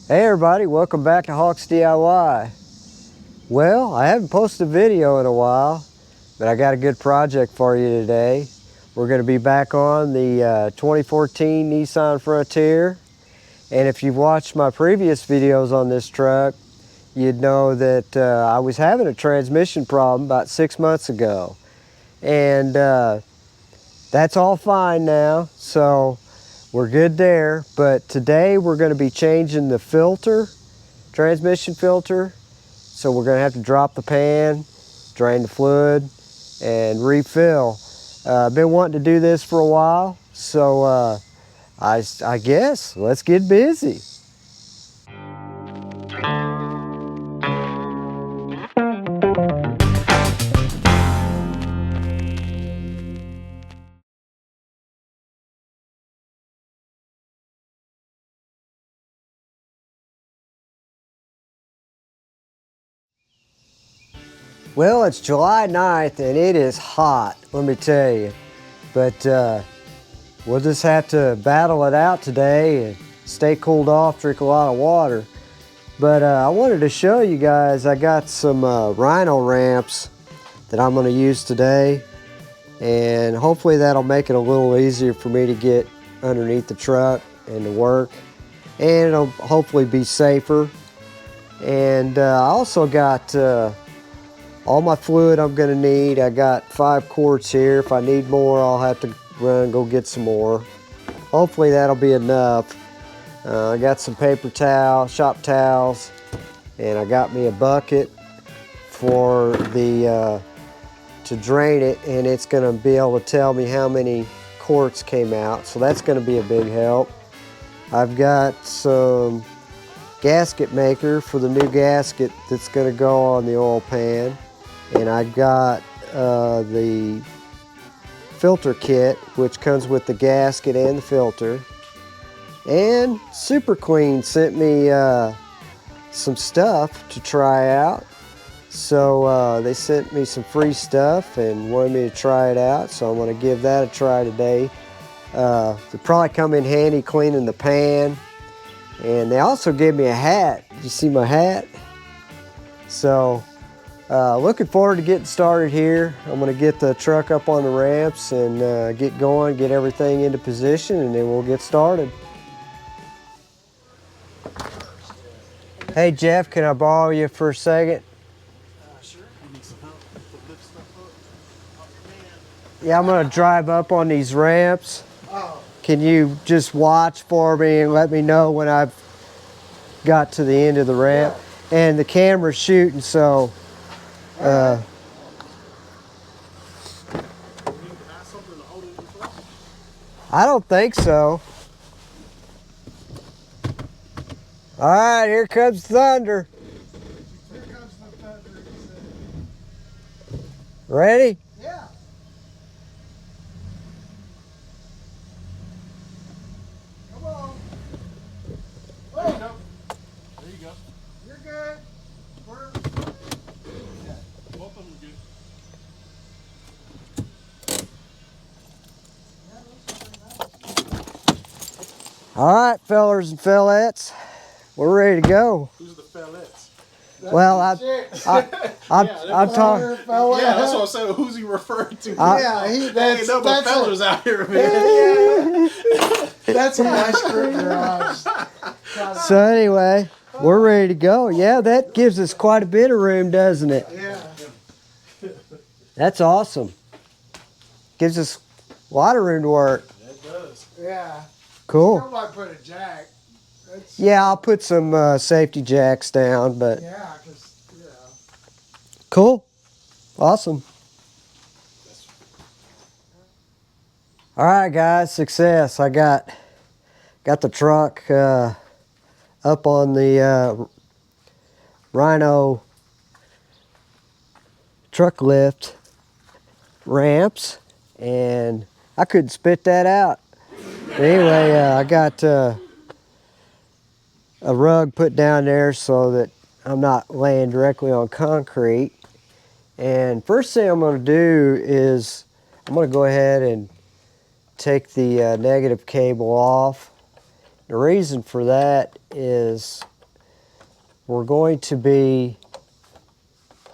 Hey everybody, welcome back to Hawks DIY. Well, I haven't posted a video in a while, but I got a good project for you today. We're going to be back on the 2014 Nissan Frontier. And if you've watched my previous videos on this truck, you'd know that I was having a transmission problem about 6 months ago. And that's all fine now, so we're good there. But today we're going to be changing the filter, transmission filter. So we're going to have to drop the pan, drain the fluid, and refill. I've been wanting to do this for a while, so I guess let's get busy. Well, it's July 9th and it is hot, let me tell you. But we'll just have to battle it out today and stay cooled off, drink a lot of water. But I wanted to show you guys, I got some Rhino ramps that I'm going to use today. And hopefully that'll make it a little easier for me to get underneath the truck and to work. And it'll hopefully be safer. And I also got all my fluid I'm going to need. I got 5 quarts here. If I need more, I'll have to run and go get some more. Hopefully that'll be enough. I got some paper towel, shop towels, and I got me a bucket for the to drain it, and it's going to be able to tell me how many quarts came out, so that's going to be a big help. I've got some gasket maker for the new gasket that's going to go on the oil pan, and I got the filter kit, which comes with the gasket and the filter. And Super Clean sent me some stuff to try out. So they sent me some free stuff and wanted me to try it out, so I'm going to give that a try today. They'll probably come in handy cleaning the pan. And they also gave me a hat. Did you see my hat? So looking forward to getting started here. I'm going to get the truck up on the ramps and get going, get everything into position, and then we'll get started. Hey Jeff, can I borrow you for a second? Sure. You need some help to lift stuff up? Yeah, I'm gonna drive up on these ramps. Oh. Can you just watch for me and let me know when I've got to the end of the ramp? Yeah. And the camera's shooting, so You need to have something to hold it in place? I don't think so. All right, here comes thunder. Here comes the thunder. Ready? Yeah. Come on. There you go. There you go. You're good. Yeah. Both of them are good. All right, fellers and fellettes, we're ready to go. Who's the fellettes? Well, I'm talking. Yeah, that's what I'm saying. Who's he referring to? That's no but fellas out here, man. That's a nice group garage. So anyway, we're ready to go. Yeah, that gives us quite a bit of room, doesn't it? Yeah. That's awesome. Gives us a lot of room to work. It does. Yeah. Cool. Still might put a jack. That's, Yeah, I'll put some safety jacks down, but yeah, because, yeah. cool. Awesome. All right, guys, success. I got the truck up on the Rhino truck lift ramps, and I couldn't spit that out. But anyway, I got a rug put down there so that I'm not laying directly on concrete. And first thing I'm going to do is I'm going to go ahead and take the negative cable off. The reason for that is we're going to be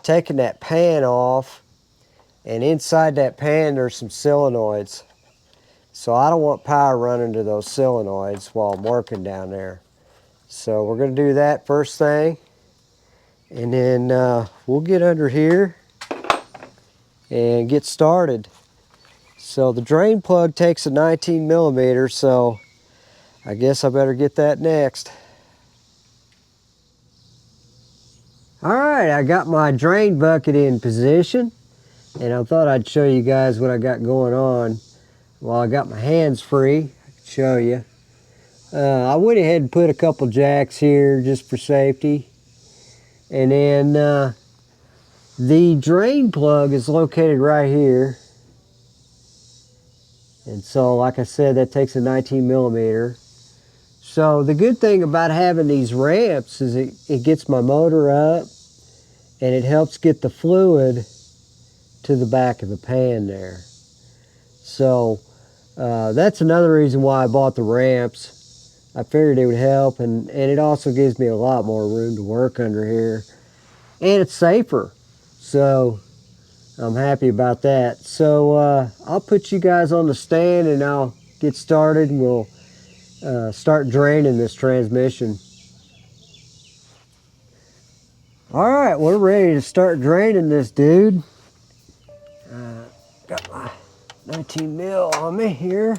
taking that pan off, and inside that pan there's some solenoids. So I don't want power running to those solenoids while I'm working down there. So we're going to do that first thing, and then we'll get under here and get started. So the drain plug takes a 19 millimeter, so I guess I better get that next. All right, I got my drain bucket in position, and I thought I'd show you guys what I got going on. While I got my hands free, I can show you. I went ahead and put a couple jacks here just for safety. And then the drain plug is located right here. And so, like I said, that takes a 19 millimeter. So the good thing about having these ramps is it gets my motor up, and it helps get the fluid to the back of the pan there. So that's another reason why I bought the ramps. I figured it would help, and it also gives me a lot more room to work under here. And it's safer. So I'm happy about that. So I'll put you guys on the stand, and I'll get started, and we'll start draining this transmission. All right, we're ready to start draining this dude. Got my 19 mil on me here.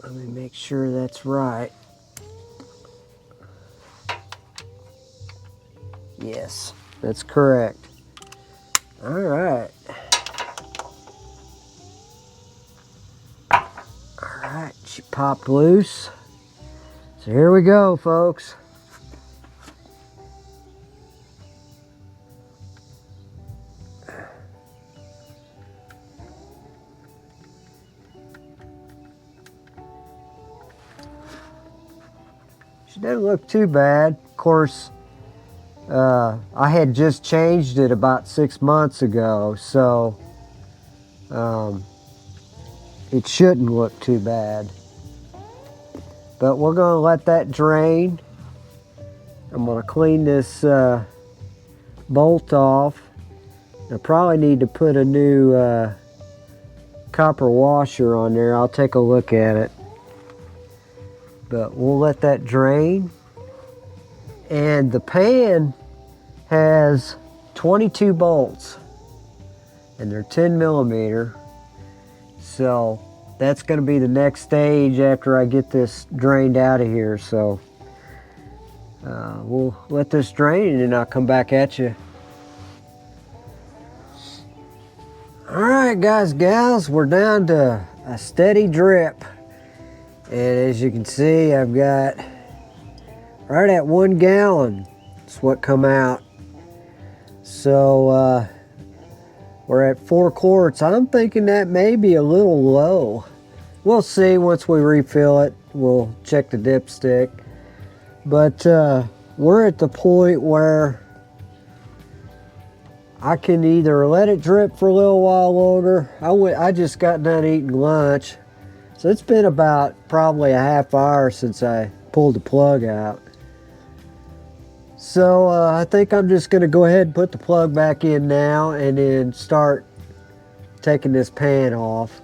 Let me make sure that's right. Yes, that's correct. All right. All right, she popped loose. So here we go, folks. She doesn't look too bad. Of course, I had just changed it about 6 months ago, so it shouldn't look too bad. But we're going to let that drain. I'm going to clean this bolt off. I probably need to put a new copper washer on there. I'll take a look at it. But we'll let that drain. And the pan has 22 bolts, and they're 10 millimeter. So that's going to be the next stage after I get this drained out of here. So we'll let this drain, and I'll come back at you. All right, guys, gals, we're down to a steady drip. And as you can see, I've got right at 1 gallon. That's what come out. So we're at 4 quarts. I'm thinking that may be a little low. We'll see once we refill it. We'll check the dipstick. But we're at the point where I can either let it drip for a little while longer. I just got done eating lunch. So it's been about probably a half hour since I pulled the plug out. So I think I'm just going to go ahead and put the plug back in now, and then start taking this pan off.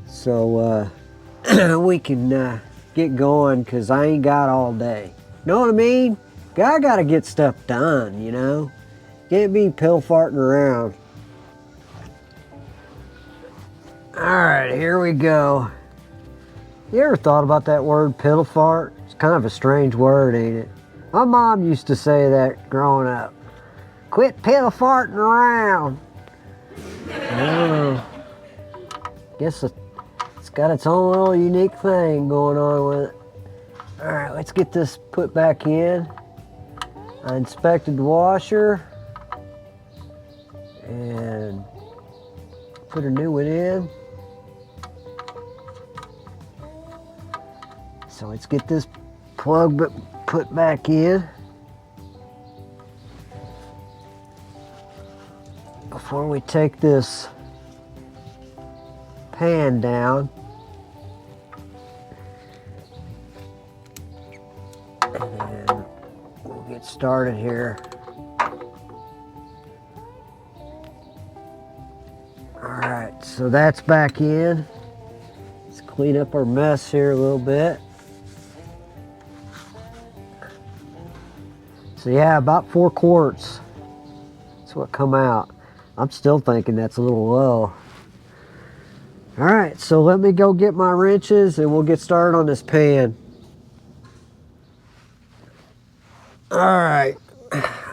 So we can get going, because I ain't got all day. Know what I mean? I got to get stuff done, you know? Can't be pill farting around. Alright, here we go. You ever thought about that word, piddle fart? It's kind of a strange word, ain't it? My mom used to say that growing up. Quit piddle farting around. I don't know. Guess it's got its own little unique thing going on with it. Alright, let's get this put back in. I inspected the washer and put a new one in. So let's get this plug put back in before we take this pan down. And we'll get started here. Alright, so that's back in. Let's clean up our mess here a little bit. So yeah, about 4 quarts. That's what come out. I'm still thinking that's a little low. Alright, so let me go get my wrenches and we'll get started on this pan. Alright,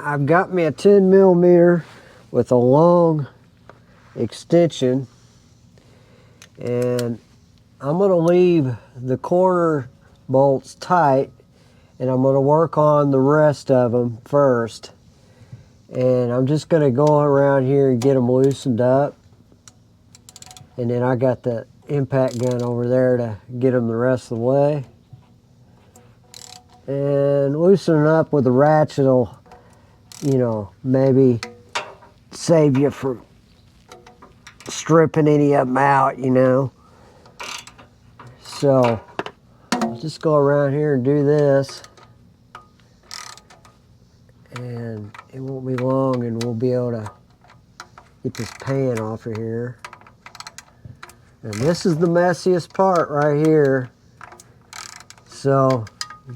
I've got me a 10 millimeter with a long extension, and I'm going to leave the corner bolts tight, and I'm going to work on the rest of them first. And I'm just going to go around here and get them loosened up, and then I got the impact gun over there to get them the rest of the way. And loosening up with the ratchet will, you know, maybe save you from stripping any of them out, you know. So I'll just go around here and do this, and it won't be long and we'll be able to get this pan off of here. And this is the messiest part right here. So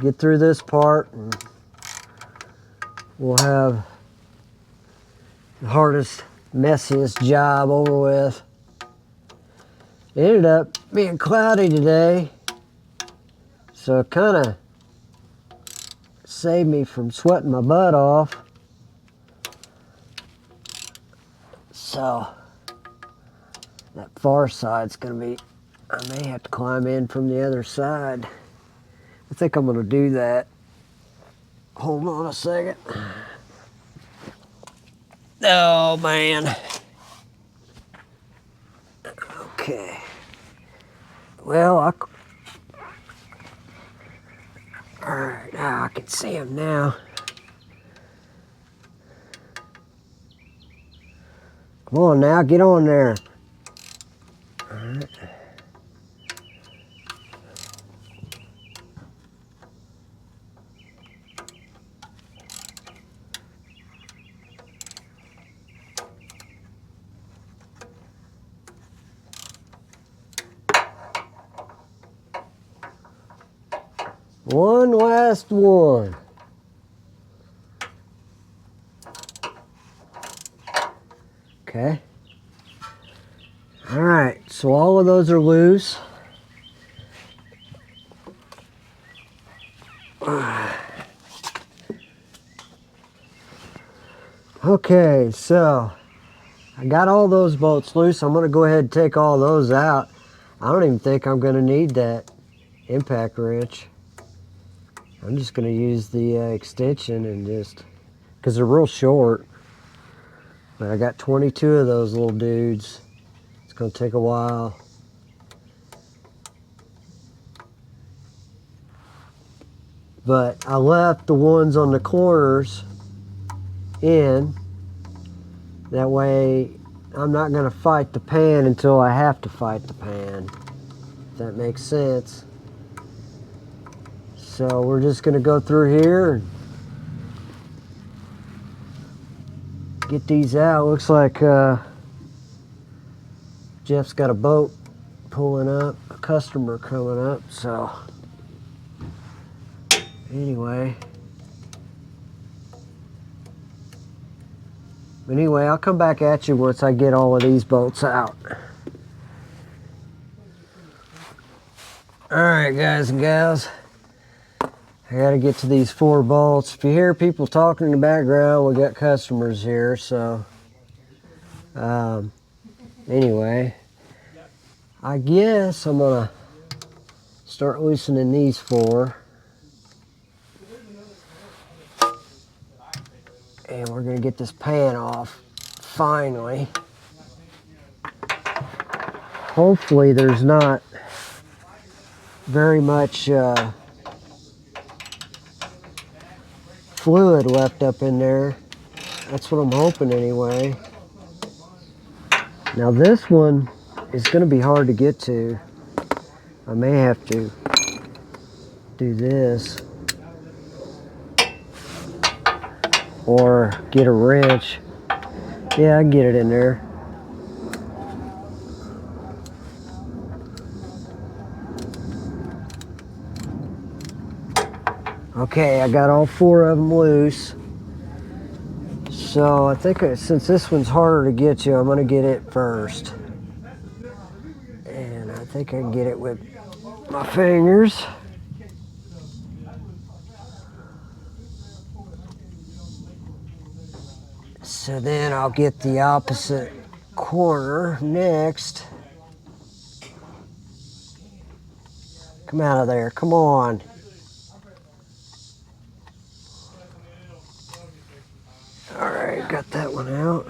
get through this part and we'll have the hardest, messiest job over with. It ended up being cloudy today, so it kind of saved me from sweating my butt off. So that far side's gonna be, I may have to climb in from the other side. I think I'm gonna do that. Hold on a second. Oh man. Okay. Well, alright, now I can see him now. Come on now, get on there. Alright. One last one. Okay. All right, so all of those are loose. Okay, so I got all those bolts loose. I'm gonna go ahead and take all those out. I don't even think I'm gonna need that impact wrench. I'm just gonna use the extension and just, because they're real short. But I got 22 of those little dudes. It's gonna take a while. But I left the ones on the corners in. That way I'm not gonna fight the pan until I have to fight the pan. If that makes sense. So we're just gonna go through here and get these out. Looks like Jeff's got a boat pulling up, a customer coming up, so anyway. I'll come back at you once I get all of these bolts out. Alright guys and gals, I gotta get to these 4 bolts. If you hear people talking in the background, we got customers here, so anyway, I guess I'm gonna start loosening these 4. And we're gonna get this pan off, finally. Hopefully there's not very much fluid left up in there. That's what I'm hoping anyway. Now this one is gonna be hard to get to. I may have to do this. or get a wrench. Yeah, I can get it in there. Okay, I got all 4 of them loose. So I think since this one's harder to get to, I'm gonna get it first. And I think I can get it with my fingers. So then I'll get the opposite corner next. Come out of there, come on. All right, got that one out.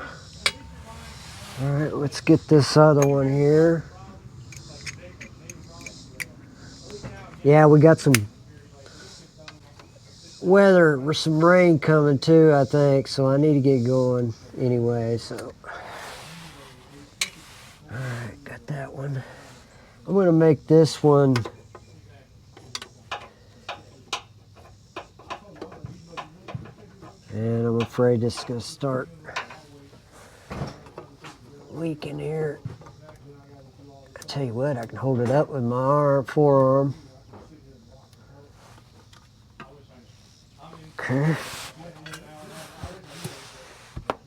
All right, let's get this other one here. Yeah, we got some weather or some rain coming too, I think, so I need to get going anyway, so. All right, got that one. I'm gonna make this one and I'm afraid this is gonna start leaking here. I tell you what, I can hold it up with my forearm. Okay.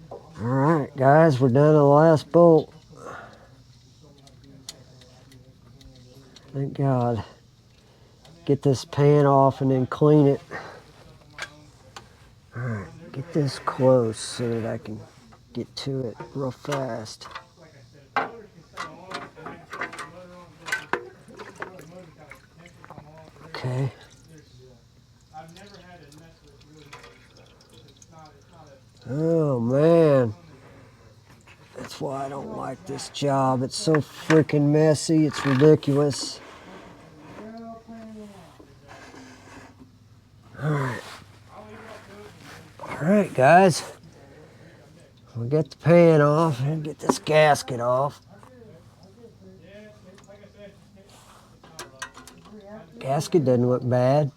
All right, guys, we're down to the last bolt. Thank God. Get this pan off and then clean it. All right, get this close so that I can get to it real fast. Okay. Oh man, that's why I don't like this job. It's so freaking messy, it's ridiculous. All right, guys. We'll get the pan off and get this gasket off. Gasket doesn't look bad.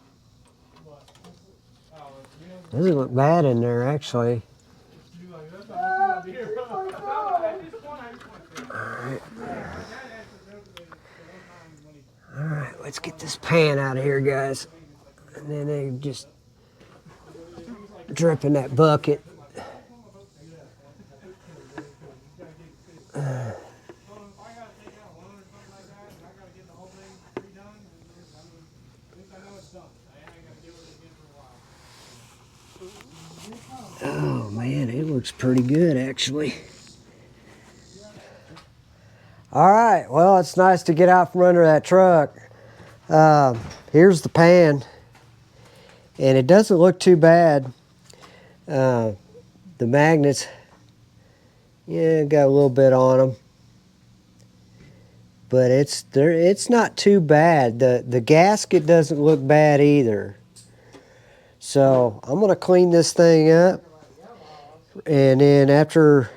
Doesn't look bad in there, actually. All right, let's get this pan out of here, guys. And then they just drip in that bucket. Oh man, it looks pretty good actually. All right, well, it's nice to get out from under that truck. Here's the pan, and it doesn't look too bad. The magnets, yeah, got a little bit on them, but it's not too bad. The gasket doesn't look bad either. So I'm gonna clean this thing up, and then after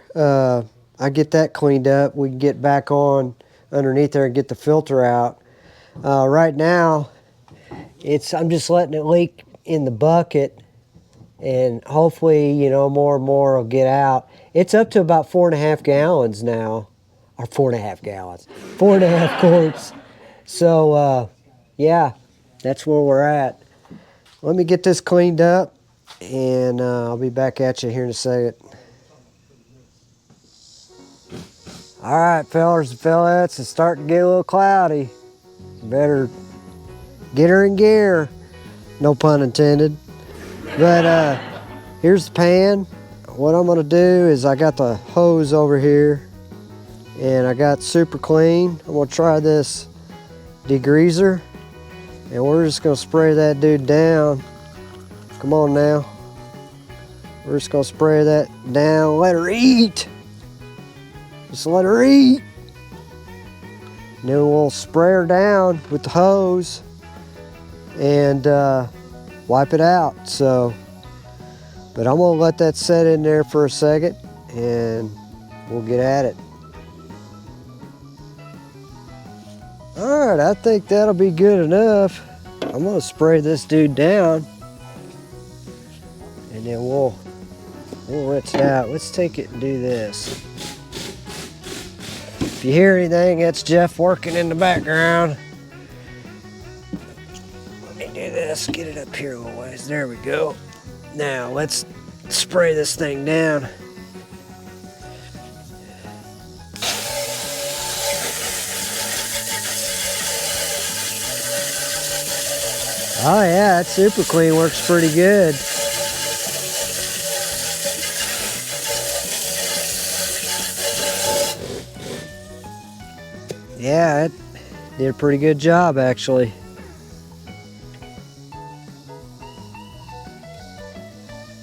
I get that cleaned up, we can get back on underneath there and get the filter out. Right now, I'm just letting it leak in the bucket, and hopefully, you know, more and more will get out. It's up to about 4.5 gallons now, or 4.5 gallons, 4.5 quarts. So, yeah, that's where we're at. Let me get this cleaned up, and I'll be back at you here in a second. All right, fellers and fellettes, it's starting to get a little cloudy. Better get her in gear, no pun intended. But here's the pan. What I'm gonna do is I got the hose over here, and I got super clean. I'm gonna try this degreaser, and we're just gonna spray that dude down. Come on now. We're just gonna spray that down, let her eat. Just let her eat. And then we'll spray her down with the hose and wipe it out. So, but I'm gonna let that set in there for a second and we'll get at it. All right, I think that'll be good enough. I'm gonna spray this dude down, and then we'll We'll rinse it out. Let's take it and do this. If you hear anything, that's Jeff working in the background. Let me do this, get it up here a little ways. There we go. Now let's spray this thing down. Oh yeah, that Super Clean works pretty good. Yeah, it did a pretty good job actually.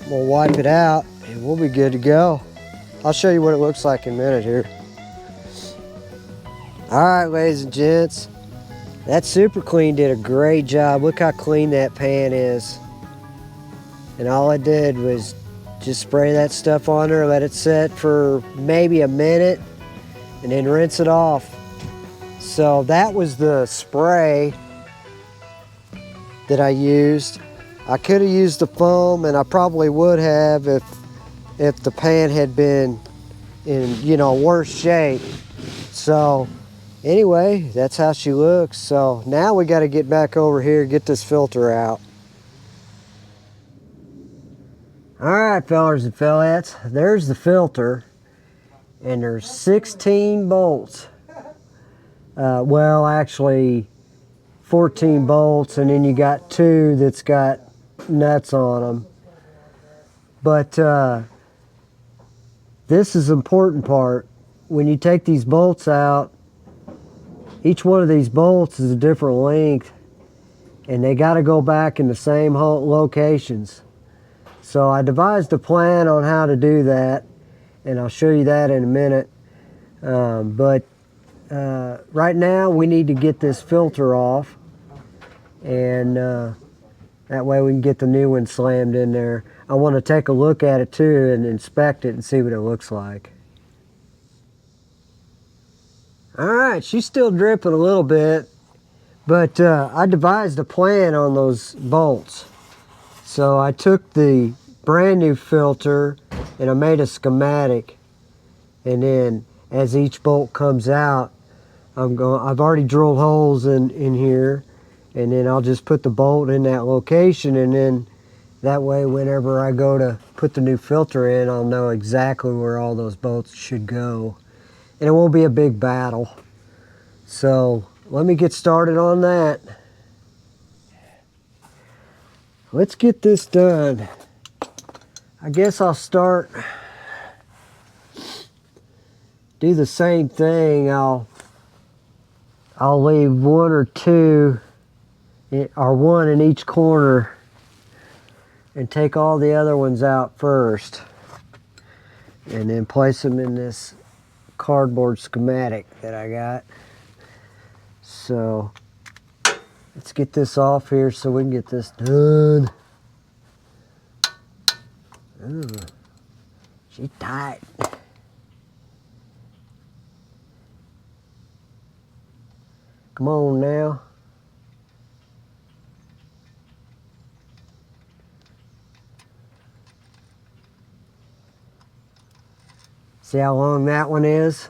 We'll wipe it out and we'll be good to go. I'll show you what it looks like in a minute here. All right, ladies and gents, that Super Clean did a great job. Look how clean that pan is. And all I did was just spray that stuff on there, let it set for maybe a minute, and then rinse it off. So that was the spray that I used. I could have used the foam, and I probably would have if the pan had been in, you know, worse shape. So anyway, that's how she looks. So now we got to get back over here, get this filter out. All right, fellers and fellettes, there's the filter, and there's 16 bolts. Well, actually 14 bolts, and then you got 2 that's got nuts on them. But this is the important part. When you take these bolts out, each one of these bolts is a different length, and they got to go back in the same locations. So I devised a plan on how to do that, and I'll show you that in a minute. Right now we need to get this filter off, and that way we can get the new one slammed in there. I want to take a look at it too and inspect it and see what it looks like. All right, she's still dripping a little bit, but I devised a plan on those bolts. So I took the brand new filter and I made a schematic, and then as each bolt comes out, I've already drilled holes in here, and then I'll just put the bolt in that location, and then that way whenever I go to put the new filter in, I'll know exactly where all those bolts should go, and it won't be a big battle. So let me get started on that. Let's get this done. I guess I'll do the same thing. I'll leave 1 or 2 or 1 in each corner and take all the other ones out first, and then place them in this cardboard schematic that I got. So let's get this off here so we can get this done. Ooh, she's tight. Come on now. See how long that one is?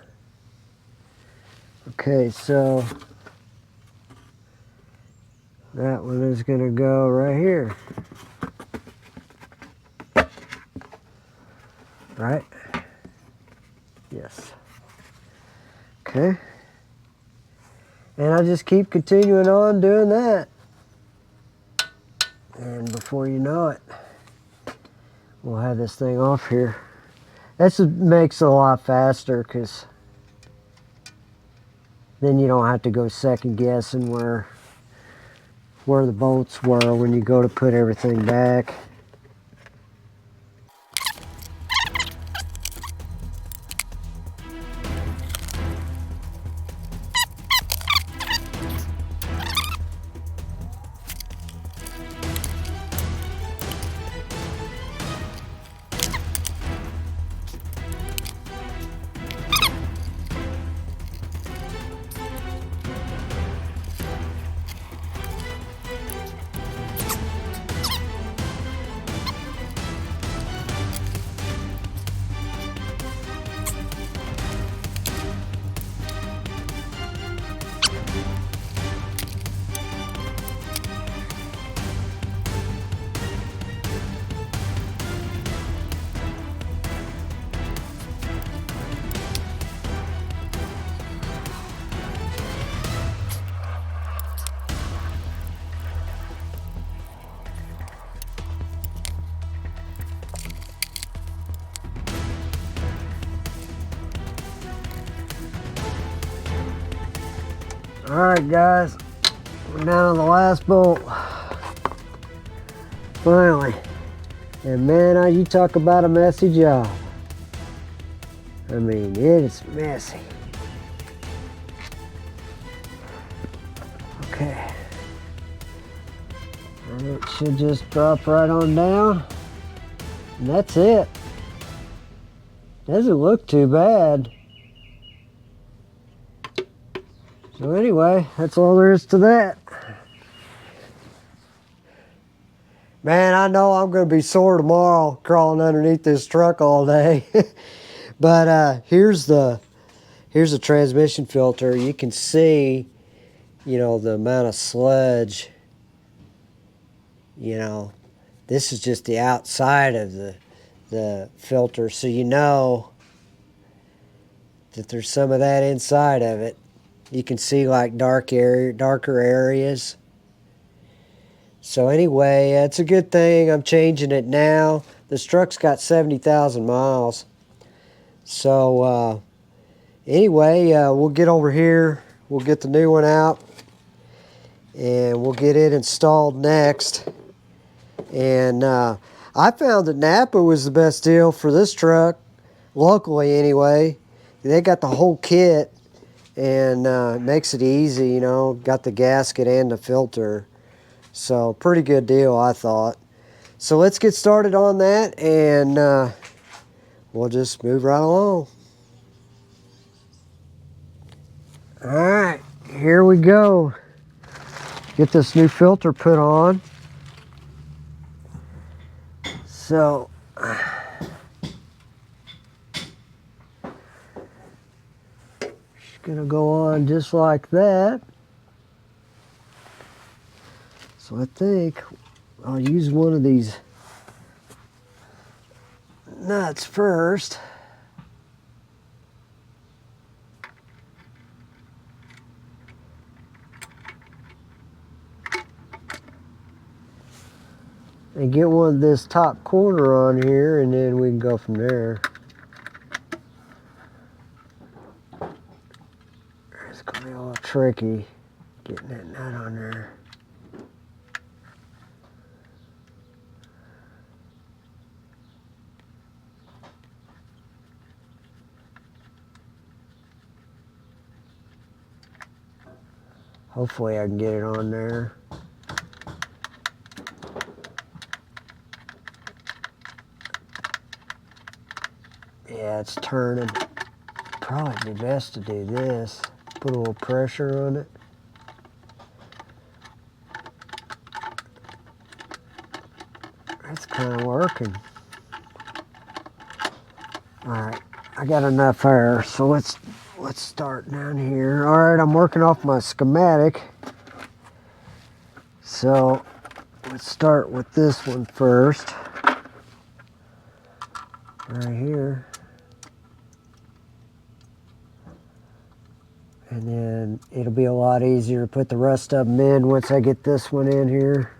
Okay, so that one is going to go right here. Right? Yes. Okay. And I just keep continuing on doing that. And before you know it, we'll have this thing off here. This makes it a lot faster, because then you don't have to go second guessing where the bolts were when you go to put everything back. Alright guys, we're down to the last bolt. Finally. And man, you talk about a messy job. I mean, it is messy. Okay. And it should just drop right on down. And that's it. Doesn't look too bad. So anyway, that's all there is to that. Man, I know I'm going to be sore tomorrow crawling underneath this truck all day. But here's the transmission filter. You can see, you know, the amount of sludge. You know, this is just the outside of the filter, so you know that there's some of that inside of it. You can see like darker areas. So anyway, it's a good thing I'm changing it now. This truck's got 70,000 miles. So anyway, we'll get over here. We'll get the new one out. And we'll get it installed next. And I found that Napa was the best deal for this truck. Locally anyway. They got the whole kit. And it makes it easy, you know. Got the gasket and the filter. So pretty good deal, I thought. So let's get started on that, and we'll just move right along. All right, here we go. Get this new filter put on. So it's gonna go on just like that. So I think I'll use one of these nuts first. And get one of this top corner on here, and then we can go from there. It's gonna be a little tricky getting that nut on there. Hopefully I can get it on there. Yeah, it's turning. Probably be best to do this. Put a little pressure on it. That's kind of working. Alright, I got enough air, so let's start down here. All right, I'm working off my schematic. So let's start with this one first. Right here. And then it'll be a lot easier to put the rest of them in once I get this one in here.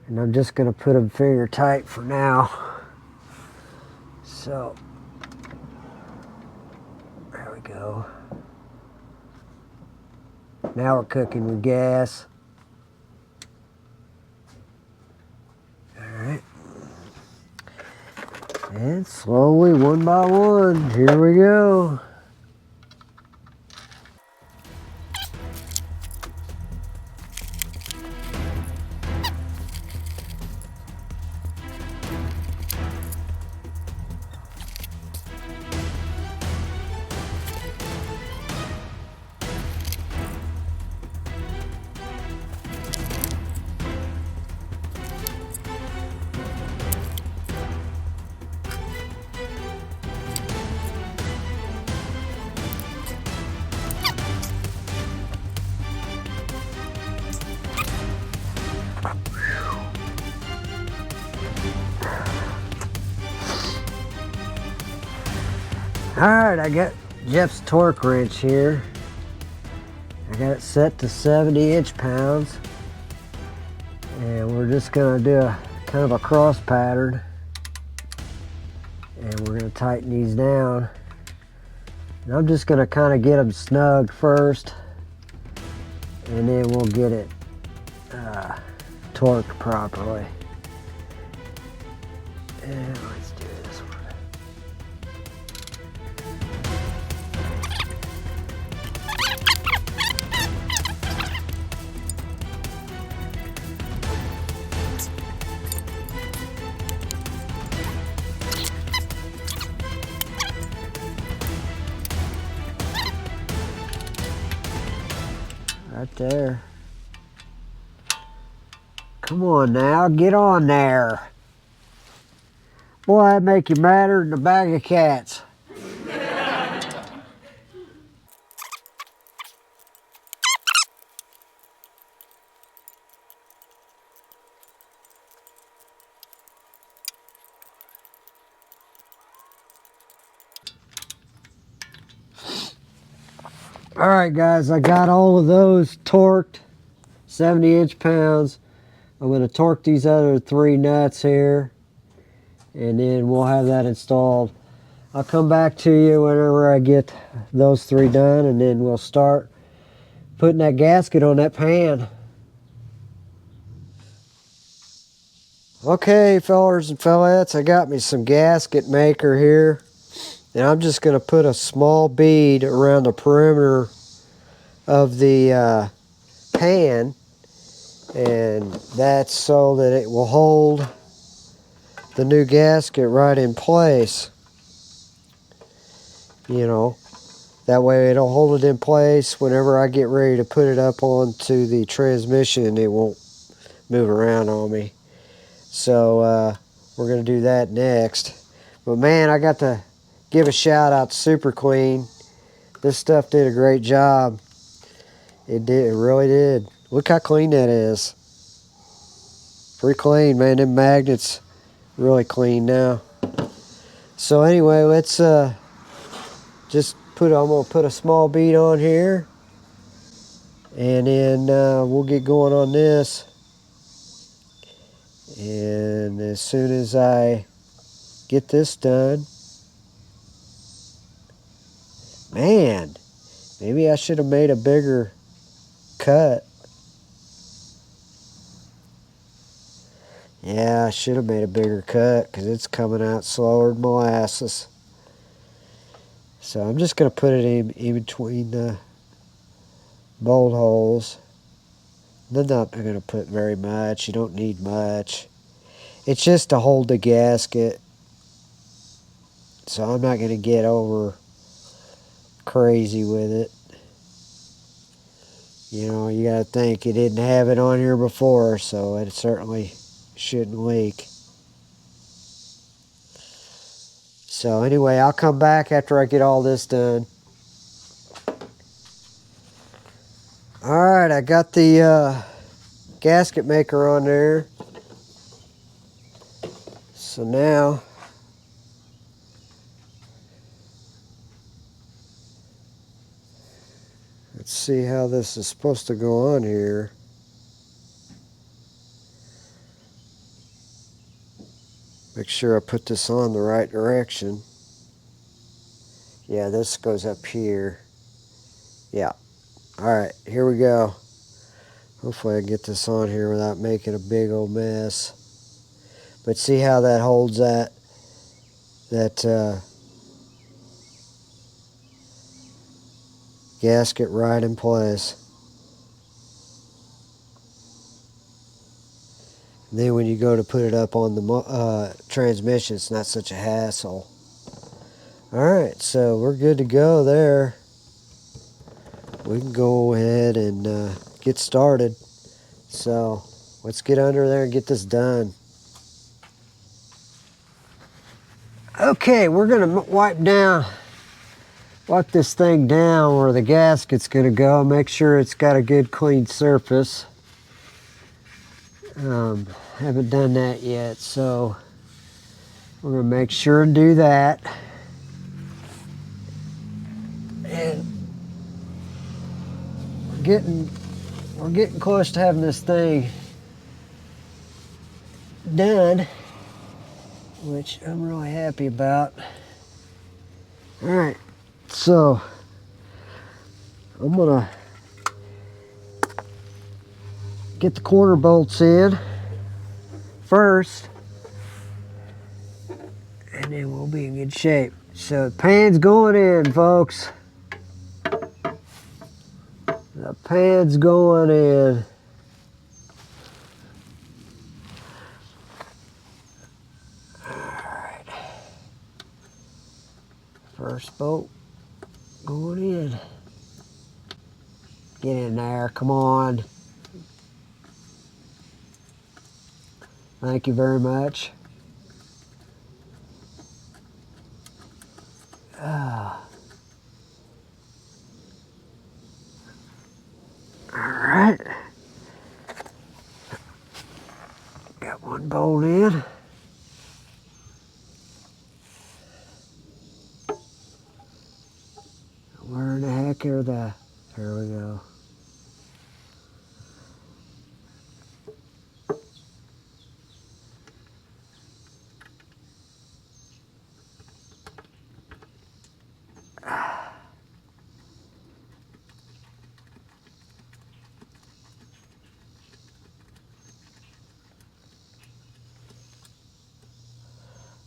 And I'm just going to put them finger tight for now. So go. Now we're cooking with gas. Alright. And slowly, one by one, here we go. Alright, I got Jeff's torque wrench here. I got it set to 70 inch-pounds. And we're just going to do a kind of a cross pattern. And we're going to tighten these down. And I'm just gonna kind of get them snug first, and then we'll get it torqued properly. And let's do this one. Right there. Come on now, get on there. Boy, that'd make you madder than a bag of cats. All right, guys, I got all of those torqued, 70-inch pounds. I'm going to torque these other 3 nuts here, and then we'll have that installed. I'll come back to you whenever I get those 3 done, and then we'll start putting that gasket on that pan. Okay, fellers and fellettes, I got me some gasket maker here, and I'm just going to put a small bead around the perimeter of the pan, and that's so that it will hold the new gasket right in place. You know, that way it'll hold it in place. Whenever I get ready to put it up onto the transmission, it won't move around on me. So we're going to do that next. But man, I got to give a shout out to Super Clean. This stuff did a great job. It did, it really did. Look how clean that is. Pretty clean, man. Them magnets really clean now. So anyway, let's just I'm gonna put a small bead on here, and then we'll get going on this. And as soon as I get this done, man, maybe I should have made a bigger cut. Yeah, I should have made a bigger cut because it's coming out slower than molasses. So I'm just going to put it in between the bolt holes. I'm not going to put very much. You don't need much. It's just to hold the gasket. So I'm not going to get over crazy with it. You know, you got to think you didn't have it on here before, so it certainly shouldn't leak. So anyway, I'll come back after I get all this done. Alright, I got the gasket maker on there. So now let's see how this is supposed to go on here. Make sure I put this on the right direction. Yeah, this goes up here. Yeah. Alright, here we go. Hopefully I can get this on here without making a big old mess. But see how that holds that gasket right in place. And then when you go to put it up on the transmission, it's not such a hassle. Alright, so we're good to go there. We can go ahead and get started. So let's get under there and get this done. Okay, we're going to wipe this thing down where the gasket's going to go. Make sure it's got a good clean surface. Haven't done that yet, so we're going to make sure and do that. And we're getting close to having this thing done, which I'm really happy about. All right, So I'm gonna get the quarter bolts in first, and then we'll be in good shape. So the pan's going in, folks. The pan's going in. Alright. First bolt going in. Get in there, come on. Thank you very much. Alright. Got one bolt in. Where in the heck are the... There we go.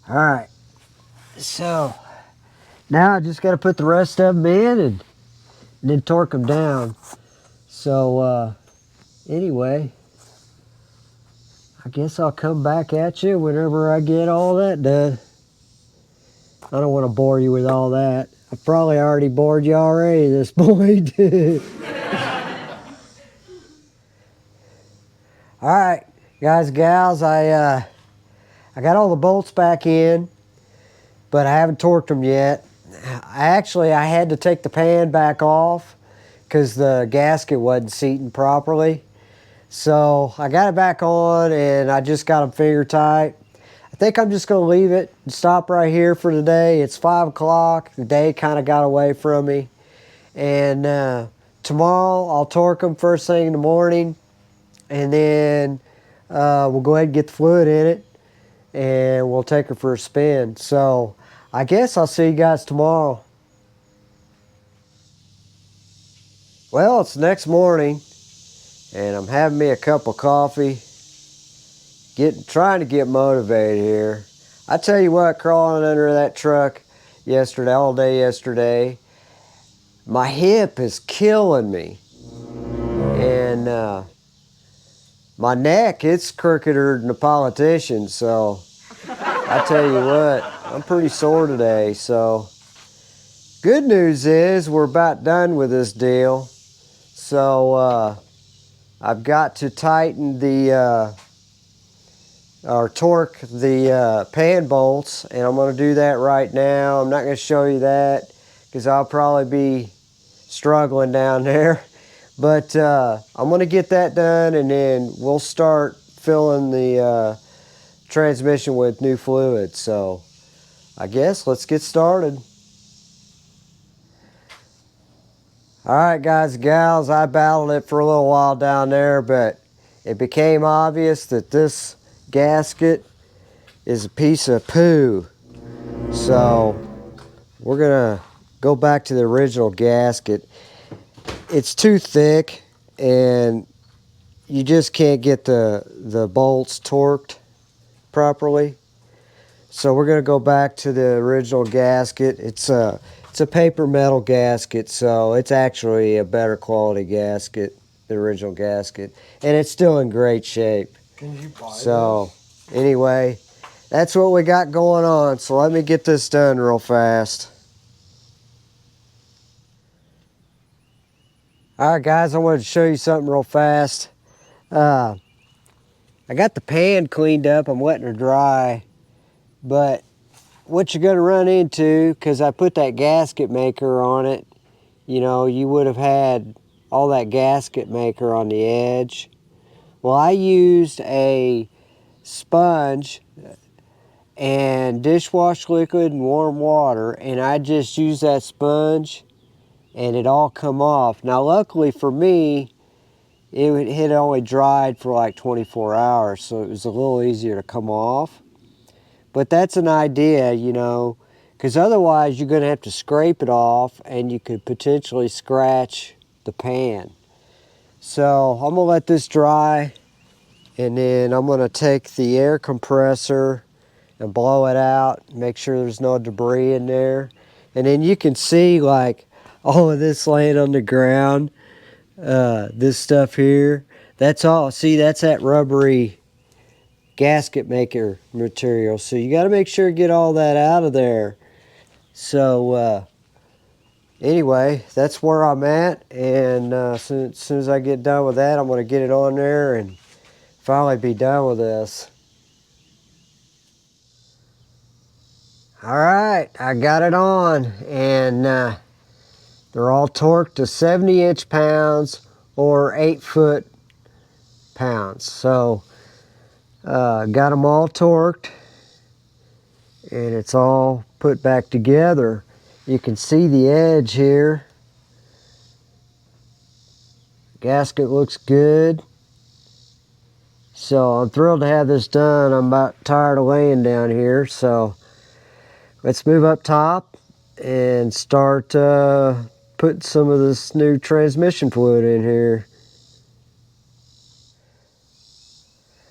Alright, so now I just got to put the rest of them in and then torque them down. So anyway, I guess I'll come back at you whenever I get all that done. I don't want to bore you with all that. I probably already bored you already at this point. Alright, guys, gals, I got all the bolts back in, but I haven't torqued them yet. I had to take the pan back off because the gasket wasn't seating properly. So I got it back on and I just got them finger tight. I think I'm just going to leave it and stop right here for today. It's 5 o'clock. The day kind of got away from me. And tomorrow I'll torque them first thing in the morning. And then we'll go ahead and get the fluid in it. And we'll take her for a spin. So I guess I'll see you guys tomorrow. Well, it's the next morning. And I'm having me a cup of coffee. Trying to get motivated here. I tell you what, crawling under that truck yesterday, all day yesterday, my hip is killing me. And my neck, it's crookeder than a politician, so I tell you what, I'm pretty sore today. So good news is we're about done with this deal. So I've got to tighten or torque the pan bolts, and I'm going to do that right now. I'm not going to show you that because I'll probably be struggling down there. But I'm going to get that done, and then we'll start filling the transmission with new fluid. So I guess let's get started. Alright, guys and gals, I battled it for a little while down there, but it became obvious that this gasket is a piece of poo. So we're gonna go back to the original gasket. It's too thick and you just can't get the bolts torqued properly. So we're gonna go back to the original gasket. It's a paper metal gasket, so it's actually a better quality gasket, the original gasket, and it's still in great shape. Can you buy So anyway, that's what we got going on. So let me get this done real fast. Alright guys, I wanted to show you something real fast. I got the pan cleaned up. I'm wetting her dry. But what you're going to run into, because I put that gasket maker on it, you know, you would have had all that gasket maker on the edge. Well, I used a sponge and dishwash liquid and warm water, and I just used that sponge and it all come off. Now luckily for me, it had only dried for like 24 hours, so it was a little easier to come off. But that's an idea, you know, because otherwise you're going to have to scrape it off and you could potentially scratch the pan. So I'm going to let this dry, and then I'm going to take the air compressor and blow it out, make sure there's no debris in there. And then you can see like all of this laying on the ground, this stuff here. That's all, see, that's that rubbery gasket maker material. So you got to make sure to get all that out of there. So anyway, that's where I'm at, and as soon as I get done with that, I'm going to get it on there and finally be done with this. All right, I got it on, and they're all torqued to 70 inch-pounds or 8 foot-pounds. So got them all torqued, and it's all put back together. You can see the edge here. Gasket looks good. So I'm thrilled to have this done. I'm about tired of laying down here. So let's move up top and start putting some of this new transmission fluid in here.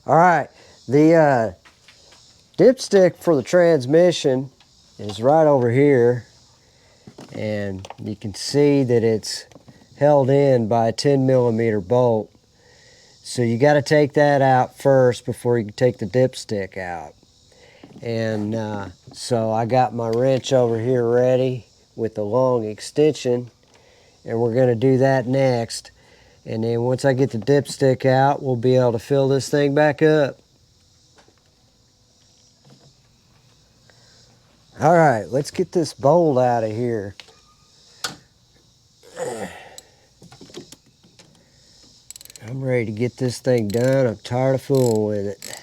All right, the dipstick for the transmission is right over here. And you can see that it's held in by a 10mm bolt. So you got to take that out first before you can take the dipstick out. And so I got my wrench over here ready with the long extension, and we're going to do that next. And then once I get the dipstick out, we'll be able to fill this thing back up. All right, let's get this bolt out of here. I'm ready to get this thing done. I'm tired of fooling with it.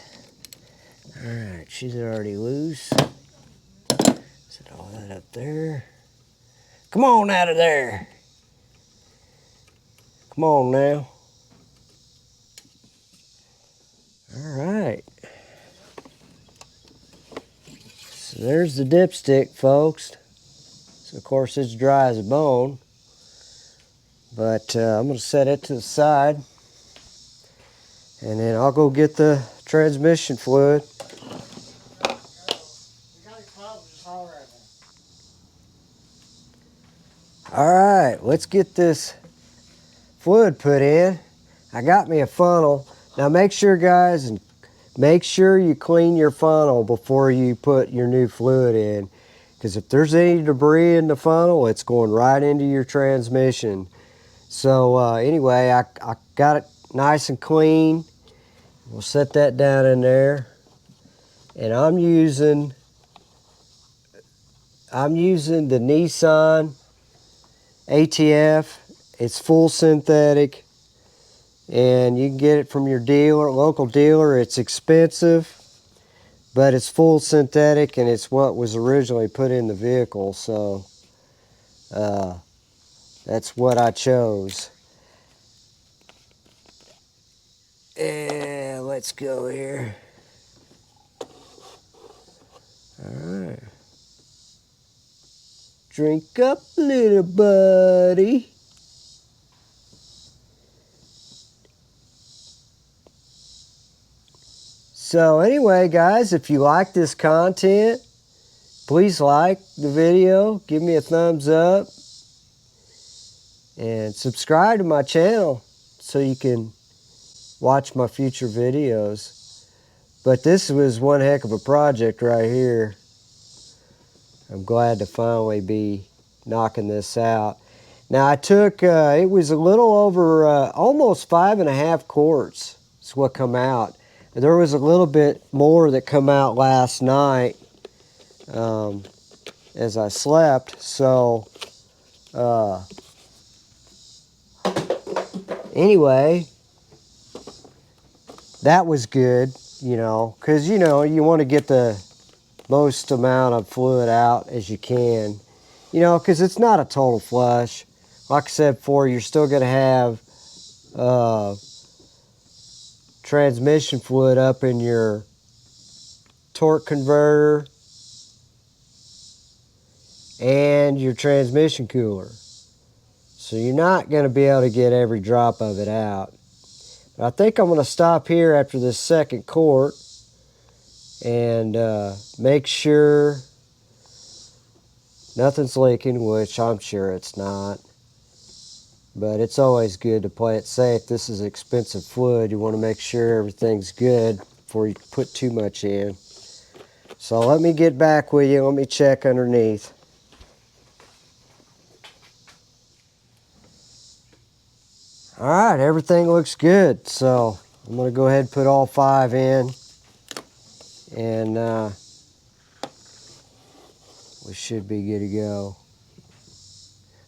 All right, she's already loose. Set all that up there. Come on out of there. Come on now. All right. So there's the dipstick, folks. So of course it's dry as a bone. But I'm going to set it to the side. And then I'll go get the transmission fluid. All right, let's get this fluid put in. I got me a funnel. Now make sure, guys, and make sure you clean your funnel before you put your new fluid in. Because if there's any debris in the funnel, it's going right into your transmission. So anyway, I got it nice and clean. We'll set that down in there. And I'm using the Nissan ATF. It's full synthetic, and you can get it from your dealer, local dealer. It's expensive, but it's full synthetic, and it's what was originally put in the vehicle. So that's what I chose. And let's go here. All right. Drink up, little buddy. So anyway, guys, if you like this content, please like the video, give me a thumbs up, and subscribe to my channel so you can watch my future videos. But this was one heck of a project right here. I'm glad to finally be knocking this out. Now I took, it was a little over, almost 5.5 quarts is what come out. There was a little bit more that come out last night as I slept. So anyway, that was good, you know, because, you know, you want to get the most amount of fluid out as you can, you know, because it's not a total flush. Like I said before, you're still going to have transmission fluid up in your torque converter and your transmission cooler. So you're not going to be able to get every drop of it out. But I think I'm going to stop here after this second quart and make sure nothing's leaking, which I'm sure it's not. But it's always good to play it safe. This is expensive fluid. You want to make sure everything's good before you put too much in. So let me get back with you. Let me check underneath. All right, everything looks good. So I'm going to go ahead and put all 5 in. And we should be good to go.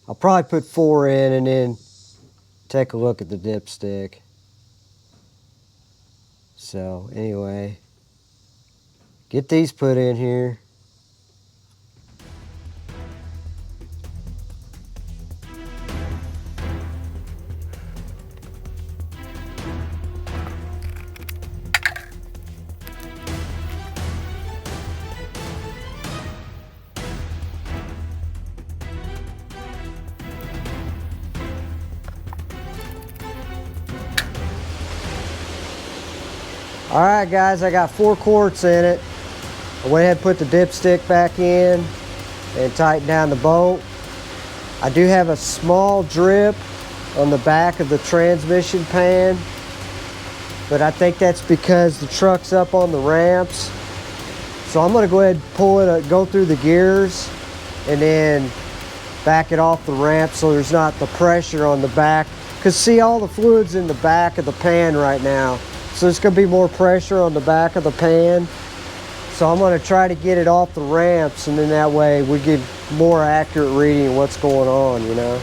I'll probably put 4 in and then take a look at the dipstick. So anyway, get these put in here. All right, guys, I got 4 quarts in it. I went ahead and put the dipstick back in and tightened down the bolt. I do have a small drip on the back of the transmission pan, but I think that's because the truck's up on the ramps. So I'm gonna go ahead and pull it, go through the gears, and then back it off the ramp so there's not the pressure on the back. Because see, all the fluid's in the back of the pan right now. So there's gonna be more pressure on the back of the pan. So I'm gonna try to get it off the ramps, and then that way we get more accurate reading of what's going on, you know.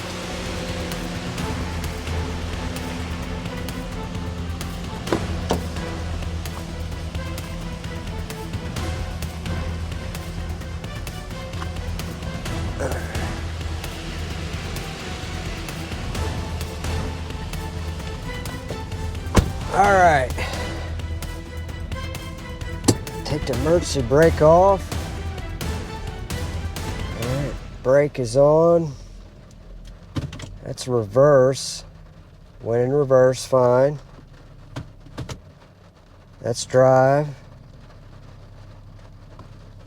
All right. Take the emergency brake off. All right, brake is on. That's reverse. Went in reverse, fine. That's drive.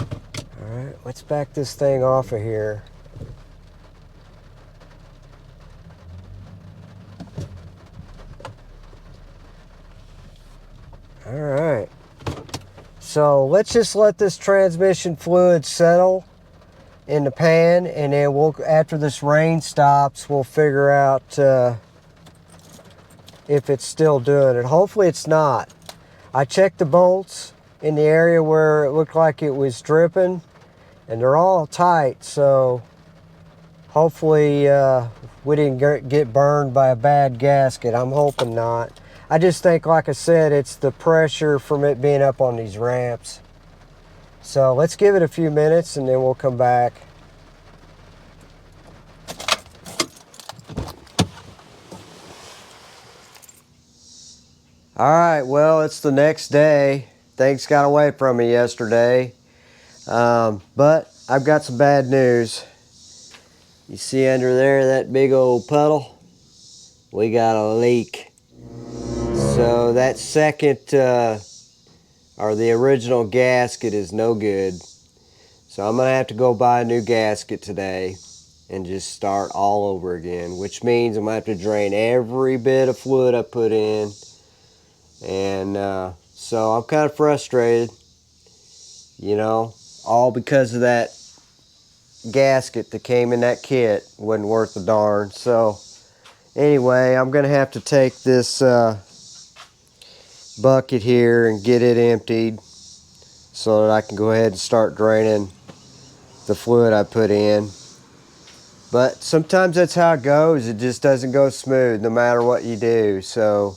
All right, let's back this thing off of here. All right. So let's just let this transmission fluid settle in the pan, and then we'll, after this rain stops, we'll figure out if it's still doing it. Hopefully it's not. I checked the bolts in the area where it looked like it was dripping, and they're all tight, so hopefully we didn't get burned by a bad gasket. I'm hoping not. I just think, like I said, it's the pressure from it being up on these ramps. So let's give it a few minutes and then we'll come back. All right, well, it's the next day. Things got away from me yesterday. But I've got some bad news. You see under there, that big old puddle? We got a leak. So that second, or the original gasket is no good. So I'm gonna have to go buy a new gasket today and just start all over again, which means I'm gonna have to drain every bit of fluid I put in. And so I'm kind of frustrated, you know, all because of that gasket that came in that kit. Wasn't worth a darn. So anyway, I'm gonna have to take this bucket here and get it emptied so that I can go ahead and start draining the fluid I put in. But sometimes that's how it goes. It just doesn't go smooth no matter what you do. So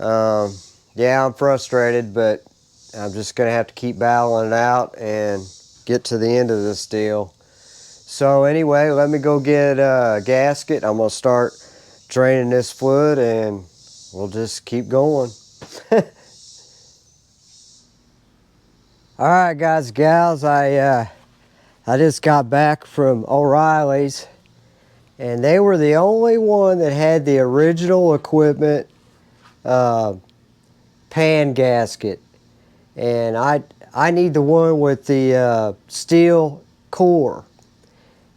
yeah, I'm frustrated, but I'm just gonna have to keep battling it out and get to the end of this deal. So anyway, let me go get a gasket. I'm gonna start draining this fluid and we'll just keep going. All right, guys, gals, I I just got back from O'Reilly's, and they were the only one that had the original equipment pan gasket. And I need the one with the steel core.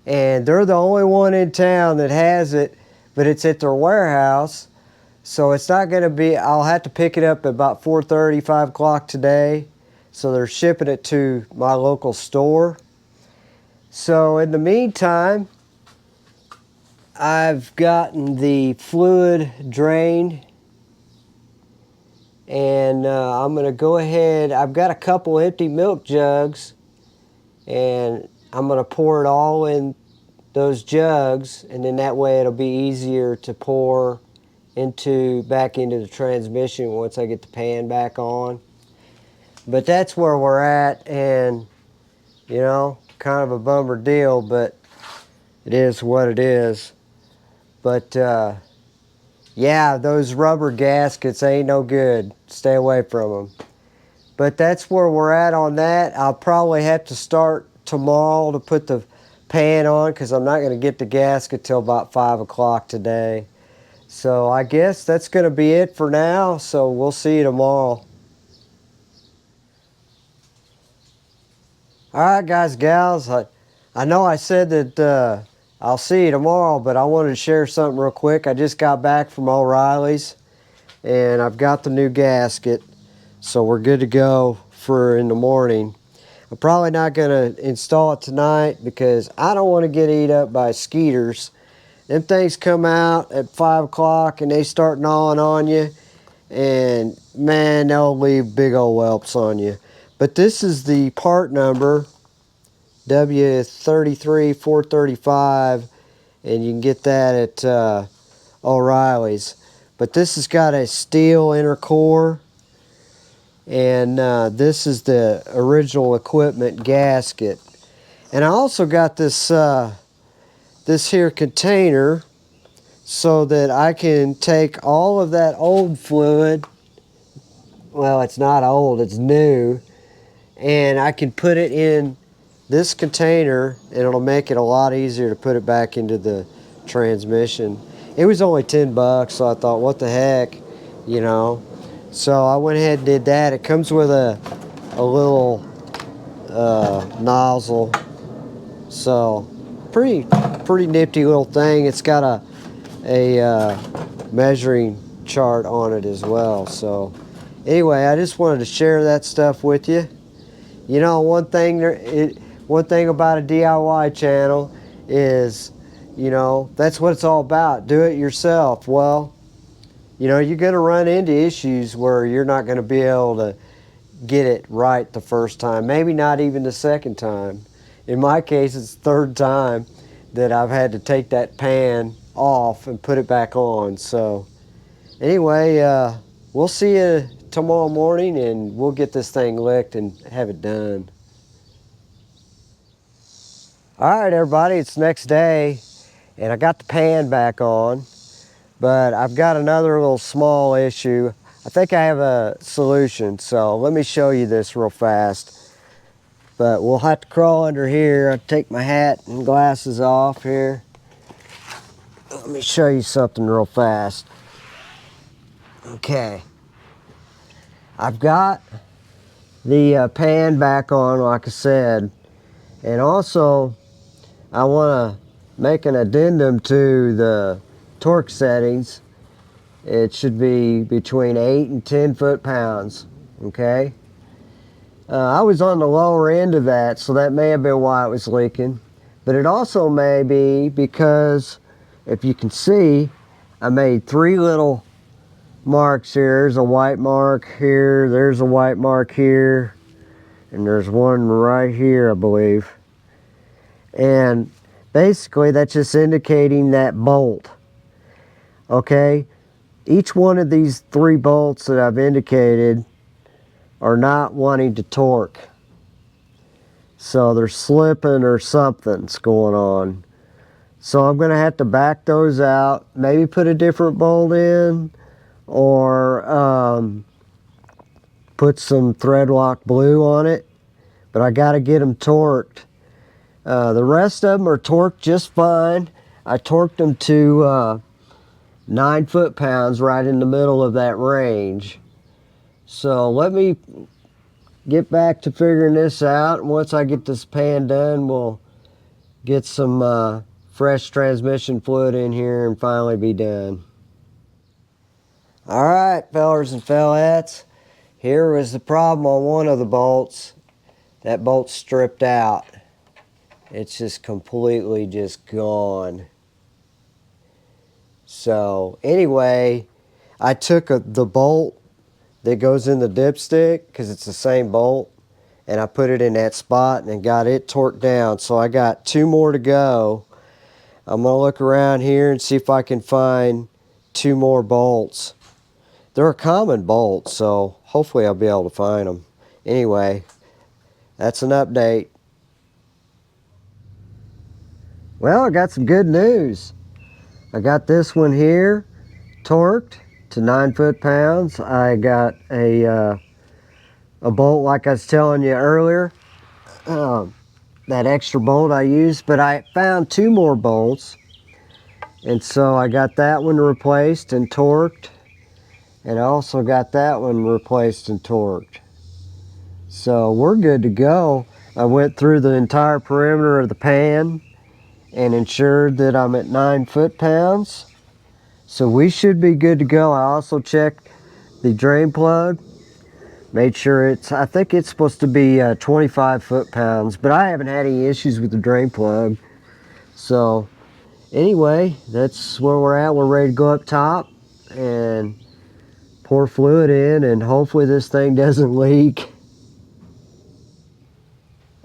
And they're the only one in town that has it, but it's at their warehouse. So it's not going to be, I'll have to pick it up at about 4:30, 5 o'clock today. So they're shipping it to my local store. So in the meantime, I've gotten the fluid drained, and I'm going to go ahead. I've got a couple empty milk jugs, and I'm going to pour it all in those jugs, and then that way it'll be easier to pour back into the transmission once I get the pan back on. But that's where we're at, and you know, kind of a bummer deal, but it is what it is. But yeah, those rubber gaskets ain't no good. Stay away from them. But that's where we're at on that. I'll probably have to start tomorrow to put the pan on, because I'm not going to get the gasket till about 5 o'clock today. So I guess that's going to be it for now. So we'll see you tomorrow. All right, guys, gals. I know I said that I'll see you tomorrow, but I wanted to share something real quick. I just got back from O'Reilly's, and I've got the new gasket. So we're good to go for in the morning. I'm probably not going to install it tonight because I don't want to get eat up by skeeters. Them things come out at 5 o'clock and they start gnawing on you, and man, they'll leave big old whelps on you. But this is the part number, W33435, and you can get that at O'Reilly's. But this has got a steel inner core, and this is the original equipment gasket. And I also got this this here container so that I can take all of that old fluid, well, it's not old, it's new, and I can put it in this container, and it'll make it a lot easier to put it back into the transmission. It was only 10 bucks, so I thought, what the heck, you know. So I went ahead and did that. It comes with a little nozzle, so pretty nifty little thing. It's got a measuring chart on it as well. So anyway, I just wanted to share that stuff with you. You know, one thing about a DIY channel is, you know, that's what it's all about. Do it yourself. Well, you know, you're going to run into issues where you're not going to be able to get it right the first time. Maybe not even the second time. In my case, it's the third time that I've had to take that pan off and put it back on. So anyway, we'll see you tomorrow morning, and we'll get this thing licked and have it done. All right, everybody, it's next day, and I got the pan back on, but I've got another little small issue. I think I have a solution, so let me show you this real fast. But we'll have to crawl under here. I'll take my hat and glasses off here. Let me show you something real fast. Okay. I've got the pan back on, like I said. And also, I want to make an addendum to the torque settings. It should be between 8 and 10 foot-pounds, okay? I was on the lower end of that, so that may have been why it was leaking. But it also may be because, if you can see, I made 3 little marks here. There's a white mark here, there's a white mark here, and there's one right here, I believe. And basically, that's just indicating that bolt, okay? Each one of these 3 bolts that I've indicated are not wanting to torque. So they're slipping or something's going on. So I'm going to have to back those out, maybe put a different bolt in, or put some thread lock blue on it. But I got to get them torqued The rest of them are torqued just fine. I torqued them to 9 foot-pounds right in the middle of that range. So let me get back to figuring this out. Once I get this pan done, we'll get some fresh transmission fluid in here and finally be done. All right, fellers and fellettes, here was the problem on one of the bolts. That bolt's stripped out. It's just completely just gone. So anyway, I took the bolt that goes in the dipstick, because it's the same bolt, and I put it in that spot and got it torqued down. So I got 2 more to go. I'm going to look around here and see if I can find 2 more bolts. They're a common bolt, so hopefully I'll be able to find them. Anyway, that's an update. Well, I got some good news. I got this one here torqued to 9 foot-pounds. I got a bolt like I was telling you earlier, that extra bolt I used, but I found 2 more bolts, and so I got that one replaced and torqued, and I also got that one replaced and torqued. So we're good to go. I went through the entire perimeter of the pan and ensured that I'm at 9 foot-pounds. So we should be good to go. I also checked the drain plug. Made sure I think it's supposed to be 25 foot-pounds, but I haven't had any issues with the drain plug. So anyway, that's where we're at. We're ready to go up top and pour fluid in, and hopefully this thing doesn't leak.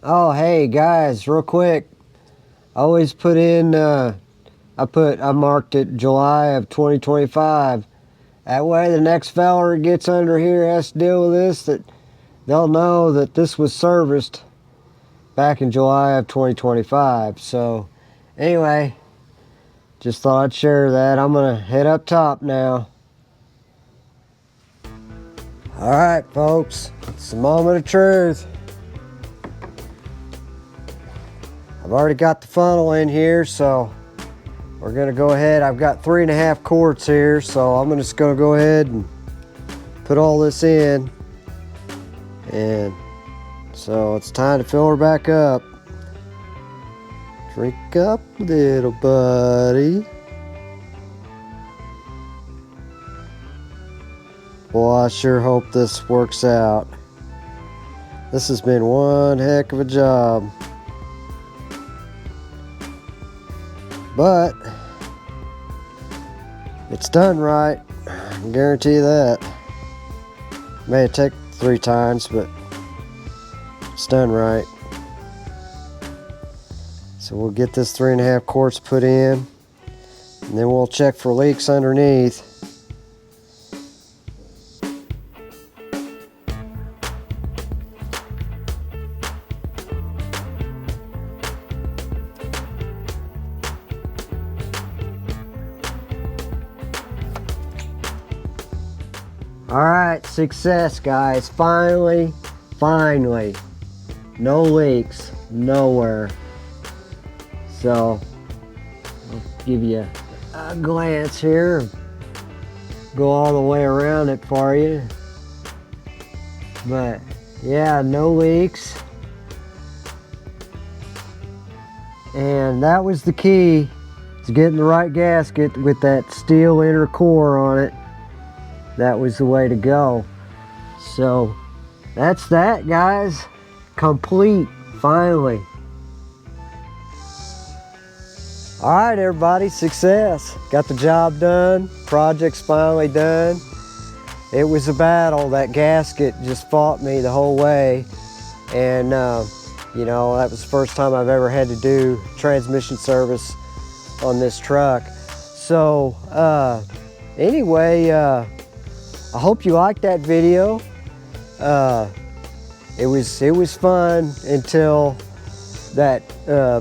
Oh, hey guys, real quick. I always put in, I marked it July of 2025. That way the next feller that gets under here has to deal with this, that they'll know that this was serviced back in July of 2025. So anyway, just thought I'd share that. I'm gonna head up top now. All right, folks, it's the moment of truth. I've already got the funnel in here, so we're gonna go ahead. I've got 3.5 quarts here, so I'm just gonna go ahead and put all this in. And so it's time to fill her back up. Drink up, little buddy. Boy, I sure hope this works out. This has been one heck of a job. But it's done right. I can guarantee you that. May have taken 3 times, but it's done right. So we'll get this 3.5 quarts put in, and then we'll check for leaks underneath. All right, success, guys. Finally. No leaks, nowhere. So, I'll give you a glance here. Go all the way around it for you. But, yeah, no leaks. And that was the key to getting the right gasket with that steel inner core on it. That was the way to go. So that's that, guys. Complete, finally. All right, everybody, success. Got the job done. Project's finally done. It was a battle. That gasket just fought me the whole way. And, you know, that was the first time I've ever had to do transmission service on this truck. So, anyway, I hope you liked that video. It was fun until that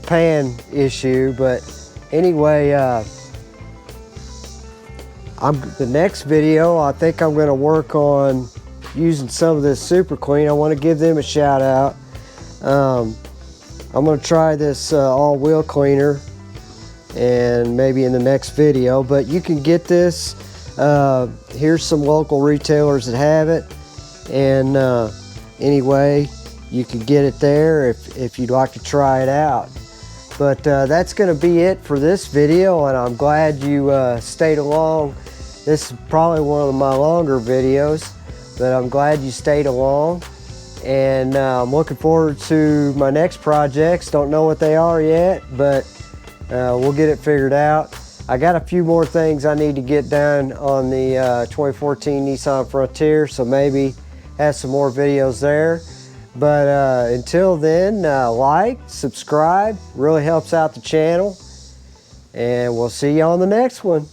pan issue, but anyway, the next video I think I'm going to work on using some of this Super Clean. I want to give them a shout out. I'm gonna try this all-wheel cleaner, and maybe in the next video. But you can get this. Here's some local retailers that have it, and anyway, you can get it there if you'd like to try it out. But that's going to be it for this video, and I'm glad you stayed along. This is probably one of my longer videos, but I'm glad you stayed along. And I'm looking forward to my next projects. Don't know what they are yet, but we'll get it figured out. I got a few more things I need to get done on the 2014 Nissan Frontier, so maybe have some more videos there. But until then, like, subscribe, really helps out the channel, and we'll see you on the next one.